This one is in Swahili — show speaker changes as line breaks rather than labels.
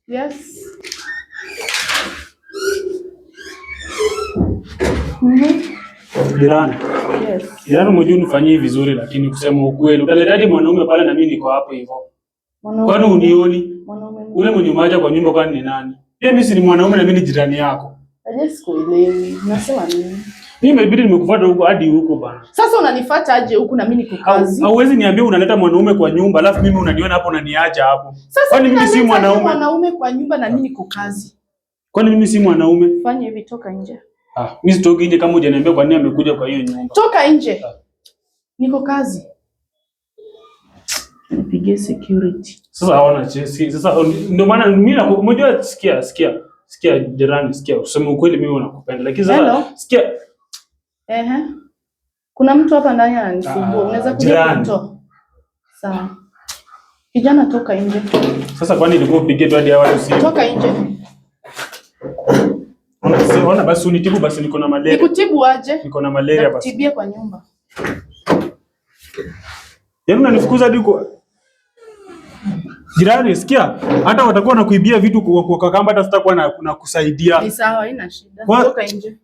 Yes.
Jirani.
Yes.
Jirani, mjue unifanyie vizuri, lakini kusema ukweli utaletaje mwanaume pale na mimi niko hapo hivyo? Kwani unioni? Ule mwenye maja kwa nyumba kwani ni nani? Pia mimi si ni mwanaume na mimi ni jirani yako.
Aje sikuelewi. Unasema nini?
Mimi imebidi nimekufuata huko hadi huko bana.
Sasa unanifuata aje huku na mimi niko kazi?
Hauwezi niambia unaleta mwanaume kwa nyumba alafu mimi unaniona hapo unaniacha hapo.
Kwani mimi si mwanaume kwa nyumba na mimi niko kazi?
Kwani mimi si mwanaume?
Fanya hivi, toka nje.
Mimi sitoki nje kama hujaniambia kwa nini amekuja kwa hiyo nyumba.
Toka nje. Niko kazi. Nipigie security.
Sasa haona chesi. Sasa ndio maana mimi unajua, sikia jirani, sikia. Useme ukweli, mimi nakupenda. Lakini sasa sikia.
Kuna mtu hapa ndani ananisumbua. Unaweza kuja kutoa. Sawa. Kijana, toka nje.
Sasa kwani ilikuwa upige tu hadi hawa usiku?
Toka nje.
Ona basi unitibu basi, niko na malaria.
Nikutibu aje?
Niko na malaria basi.
Tibia kwa nyumba.
Yaani unanifukuza hadi kwa jirani, sikia. Hata watakuwa nakuibia vitu kwa kamba, hata sitakuwa na kusaidia.
Ni sawa, haina shida. Toka nje.